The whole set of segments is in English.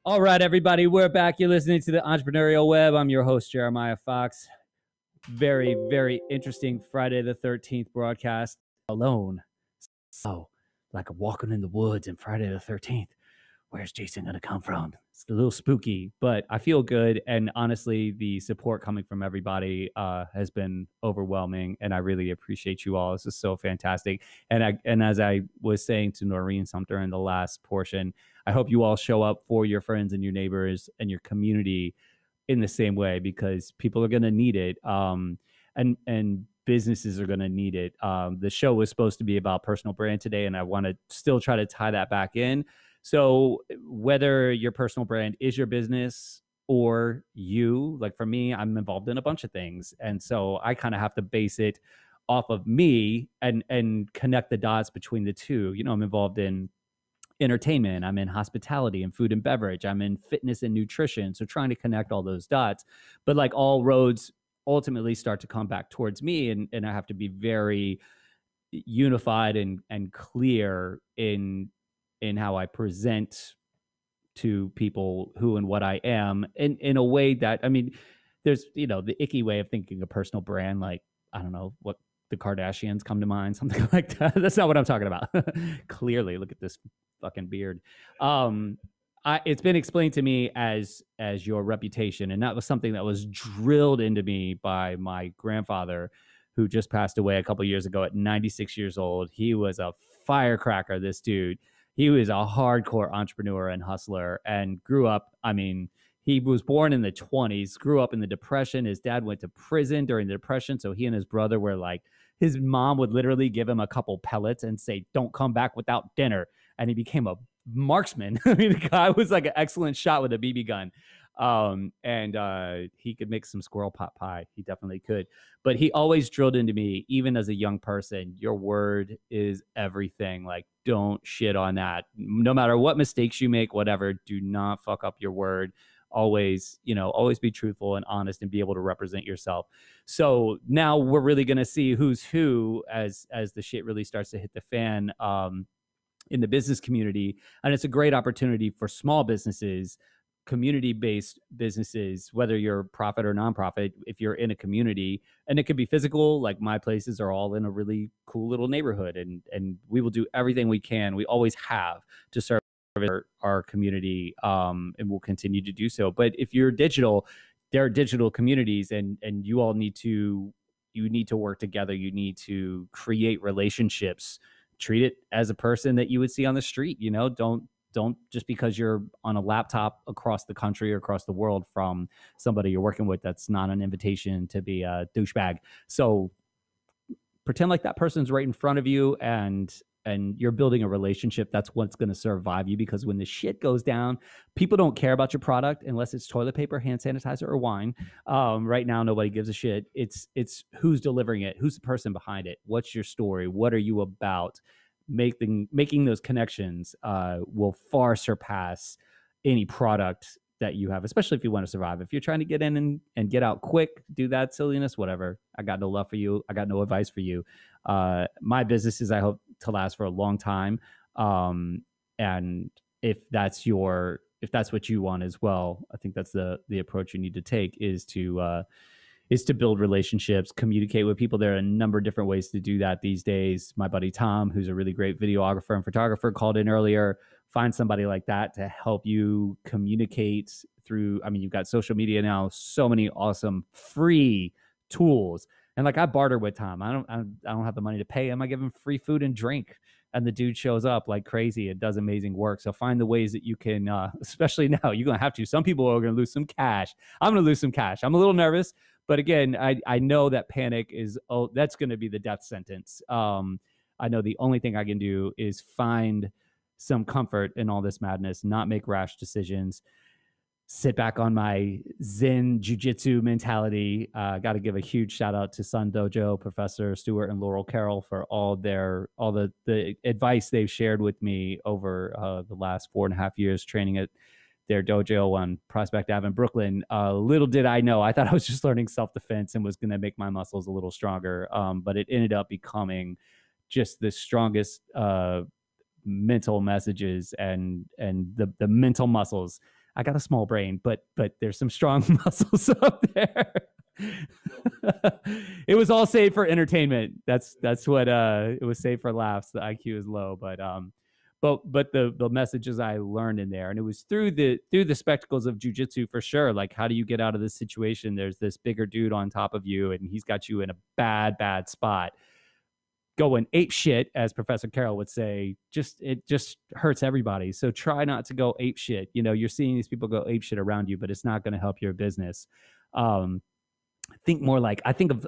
All right, everybody, we're back. You're listening to the Entrepreneurial Web. I'm your host, Jeremiah Fox. Very, very interesting Friday the 13th broadcast alone. So, like a walking in the woods and Friday the 13th. Where's Jason going to come from? It's a little spooky, but I feel good. And honestly, the support coming from everybody has been overwhelming. And I really appreciate you all. This is so fantastic. And as I was saying to Noreen Sumter in the last portion, I hope you all show up for your friends and your neighbors and your community in the same way, because people are going to need it. And businesses are going to need it. The show was supposed to be about personal brand today, and I want to still try to tie that back in. So whether your personal brand is your business or you, like for me, I'm involved in a bunch of things. And so I kind of have to base it off of me and connect the dots between the two. You know, I'm involved in entertainment, I'm in hospitality and food and beverage, I'm in fitness and nutrition. So trying to connect all those dots, but like all roads ultimately start to come back towards me. And I have to be very unified and clear in how I present to people who and what I am in a way that, I mean, there's, you know, the icky way of thinking a personal brand, like, I don't know, what the Kardashians come to mind, something like that. That's not what I'm talking about. Clearly, look at this fucking beard. It's been explained to me as your reputation, and that was something that was drilled into me by my grandfather, who just passed away a couple years ago at 96 years old. He was a firecracker, this dude. He was a hardcore entrepreneur and hustler and grew up, I mean, he was born in the 20s, grew up in the Depression. His dad went to prison during the Depression. So he and his brother were like, his mom would literally give him a couple pellets and say, "Don't come back without dinner." And he became a marksman. I mean, the guy was like an excellent shot with a BB gun. And he could make some squirrel pot pie. He definitely could. But he always drilled into me, even as a young person, your word is everything. Like, don't shit on that. No matter what mistakes you make, whatever, do not fuck up your word. Always, you know, always be truthful and honest and be able to represent yourself. So now we're really going to see who's who as the shit really starts to hit the fan in the business community. And it's a great opportunity for small businesses, community-based businesses, whether you're profit or nonprofit, if you're in a community. And it could be physical, like my places are all in a really cool little neighborhood, and we will do everything we can, we always have, to serve our community, and we'll continue to do so. But if you're digital, there are digital communities, and you all need to work together. You need to create relationships. Treat it as a person that you would see on the street. You know, don't just because you're on a laptop across the country or across the world from somebody you're working with, that's not an invitation to be a douchebag. So pretend like that person's right in front of you, and you're building a relationship. That's what's going to survive you, because when the shit goes down, people don't care about your product unless it's toilet paper, hand sanitizer, or wine. Right now, nobody gives a shit. It's who's delivering it, who's the person behind it, what's your story, what are you about. Making those connections will far surpass any product that you have, especially if you want to survive. If you're trying to get in and get out quick, do that silliness, whatever. I got no love for you. I got no advice for you. My businesses, I hope to last for a long time. And if that's what you want as well, I think that's the approach you need to take, is to build relationships, communicate with people. There are a number of different ways to do that these days. My buddy Tom, who's a really great videographer and photographer, called in earlier. Find somebody like that to help you communicate through. I mean, you've got social media now, so many awesome free tools. And like, I barter with Tom. I don't have the money to pay him. I give him free food and drink, and the dude shows up like crazy and does amazing work. So find the ways that you can, especially now, you're going to have to. Some people are going to lose some cash. I'm going to lose some cash. I'm a little nervous, but again, I know that panic is, that's going to be the death sentence. I know the only thing I can do is find some comfort in all this madness, not make rash decisions, sit back on my Zen jujitsu mentality. Got to give a huge shout out to Sun Dojo, Professor Stewart and Laurel Carroll, for all the advice they've shared with me over the last 4.5 years training at their dojo on Prospect Ave in Brooklyn. Little did I know, I thought I was just learning self-defense and was going to make my muscles a little stronger. But it ended up becoming just the strongest mental messages and the mental muscles I got a small brain, but there's some strong muscles up there. It was all saved for entertainment. That's what it was saved for laughs. The IQ is low, but the messages I learned in there, and it was through the spectacles of jujitsu for sure. Like, how do you get out of this situation? There's this bigger dude on top of you, and he's got you in a bad spot, going ape shit, as Professor Carroll would say. It just hurts everybody. So try not to go ape shit. You're seeing these people go ape shit around you, but it's not going to help your business. I think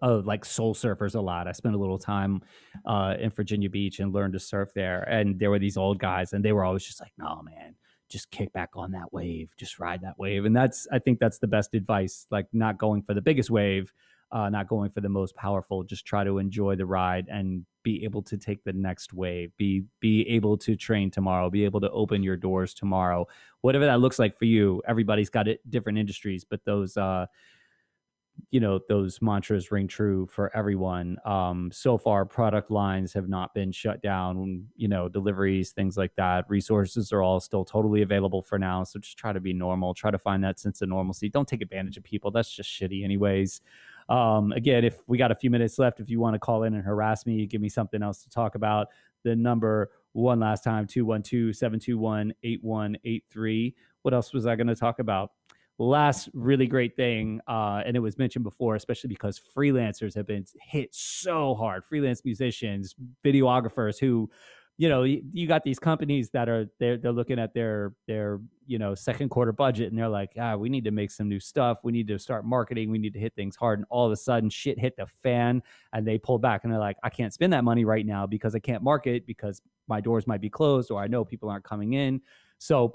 of like soul surfers a lot. I spent a little time in Virginia Beach and learned to surf there. And there were these old guys, and they were always just like, no, man, just kick back on that wave, just ride that wave. And I think that's the best advice, like not going for the biggest wave, not going for the most powerful. Just try to enjoy the ride and be able to take the next wave, be able to train tomorrow, be able to open your doors tomorrow, whatever that looks like for you. Everybody's got different industries, but those mantras ring true for everyone. So far, product lines have not been shut down, deliveries, things like that. Resources are all still totally available for now. So just try to be normal, try to find that sense of normalcy. Don't take advantage of people. That's just shitty anyways. Again, if we got a few minutes left, if you want to call in and harass me, give me something else to talk about, the number one last time, 212-721-8183. What else was I going to talk about? Last really great thing, and it was mentioned before, especially because freelancers have been hit so hard. Freelance musicians, videographers who, you got these companies that are they're looking at their second quarter budget, and they're like, we need to make some new stuff. We need to start marketing. We need to hit things hard. And all of a sudden, shit hit the fan, and they pull back, and they're like, I can't spend that money right now because I can't market, because my doors might be closed, or I know people aren't coming in. So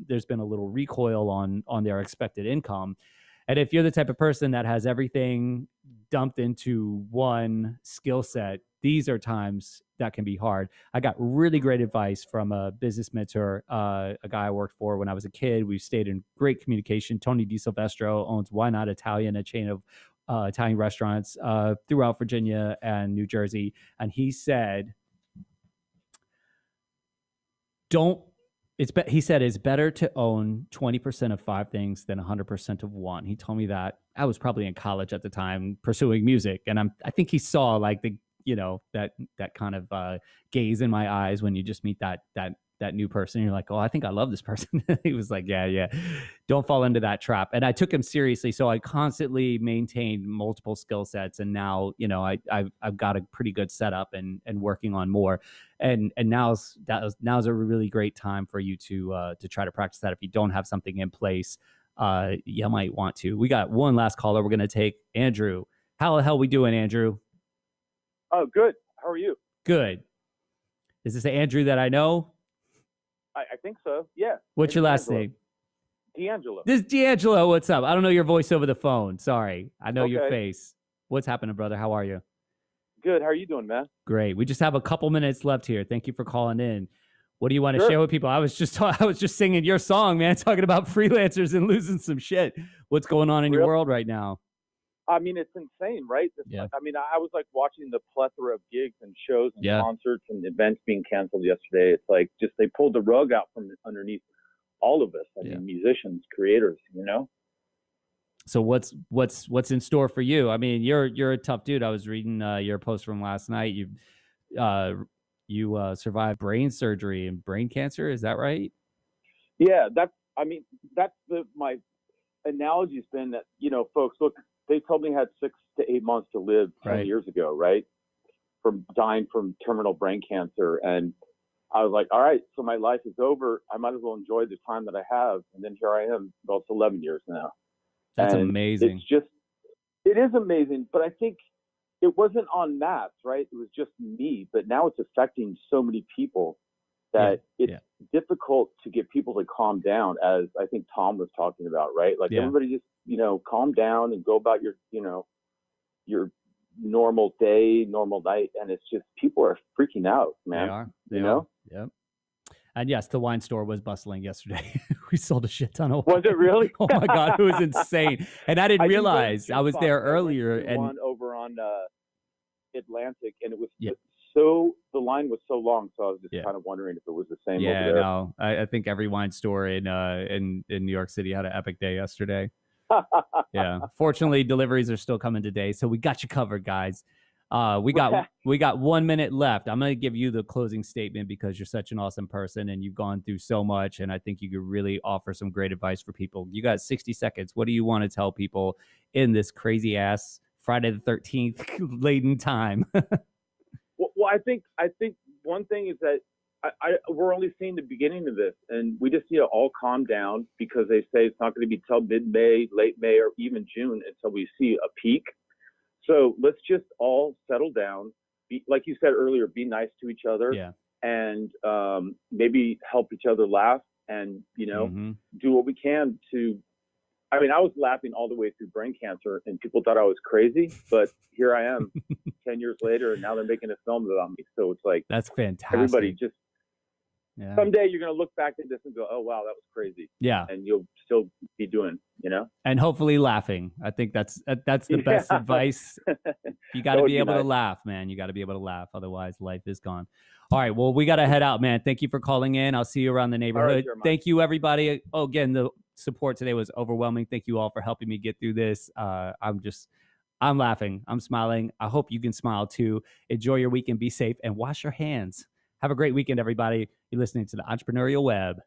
there's been a little recoil on their expected income. And if you're the type of person that has everything dumped into one skill set, these are times that can be hard. I got really great advice from a business mentor, a guy I worked for when I was a kid. We stayed in great communication. Tony DiSilvestro owns Why Not Italian, a chain of Italian restaurants throughout Virginia and New Jersey. And he said, he said it's better to own 20% of 5 things than 100% of one. He told me that. I was probably in college at the time pursuing music, and I think he saw like that kind of gaze in my eyes when you just meet that new person. You're like, oh, I think I love this person. He was like, yeah, don't fall into that trap. And I took him seriously, so I constantly maintained multiple skill sets, and now I've got a pretty good setup and working on more. And now's a really great time for you to try to practice that. If you don't have something in place, you might want to. We got one last caller we're going to take. Andrew, how the hell we doing, Andrew? Oh, good. How are you? Good. Is this the Andrew that I know? I think so. Yeah. What's your last name? D'Angelo. This is D'Angelo. What's up? I don't know your voice over the phone. Sorry. I know your face. What's happening, brother? How are you? Good. How are you doing, man? Great. We just have a couple minutes left here. Thank you for calling in. What do you want to share with people? I was just singing your song, man, talking about freelancers and losing some shit. What's going on in your world right now? I mean, it's insane, right? Yeah. I mean, I was like watching the plethora of gigs and shows and concerts and events being canceled yesterday. It's like they pulled the rug out from underneath all of us. I mean, musicians, creators, So what's in store for you? I mean, you're a tough dude. I was reading your post from last night. You survived brain surgery and brain cancer. Is that right? Yeah, my analogy's been that, folks, look, they told me I had 6 to 8 months to live 10 years ago, right? From dying from terminal brain cancer. And I was like, all right, so my life is over. I might as well enjoy the time that I have. And then here I am. Well, it's 11 years now. That's amazing. It is amazing. But I think it wasn't en masse, right? It was just me. But now it's affecting so many people that it's difficult to get people to calm down, as I think Tom was talking about, right? Like everybody just, calm down and go about your normal day, normal night. And it's just, people are freaking out, man. They are. Yep. And yes, the wine store was bustling yesterday. We sold a shit ton of wine. Was it really? Oh my God, it was insane. And I didn't realize I was there earlier. And one over on Atlantic, and it was the line was so long, so I was just kind of wondering if it was the same over there. No, I think every wine store in New York City had an epic day yesterday. Yeah, fortunately, deliveries are still coming today, so we got you covered, guys. We got 1 minute left. I'm gonna give you the closing statement because you're such an awesome person and you've gone through so much, and I think you could really offer some great advice for people. You got 60 seconds. What do you want to tell people in this crazy ass Friday the 13th laden time? Well, I think one thing is that we're only seeing the beginning of this, and we just need to all calm down because they say it's not going to be till mid-May, late May, or even June until we see a peak. So let's just all settle down. Like you said earlier, be nice to each other, and maybe help each other laugh, and do what we can to. I mean, I was laughing all the way through brain cancer, and people thought I was crazy, but here I am 10 years later, and now they're making a film about me. So it's like, that's fantastic. Everybody just, someday you're going to look back at this and go, oh, wow, that was crazy. Yeah. And you'll still be doing, And hopefully laughing. I think that's the best advice. You got to be able to laugh, man. You got to be able to laugh. Otherwise, life is gone. All right. Well, we got to head out, man. Thank you for calling in. I'll see you around the neighborhood. Right, thank you, everybody. Oh, again, the support today was overwhelming. Thank you all for helping me get through this. I'm laughing. I'm smiling. I hope you can smile too. Enjoy your weekend. Be safe and wash your hands. Have a great weekend, everybody. You're listening to the Entrepreneurial Web.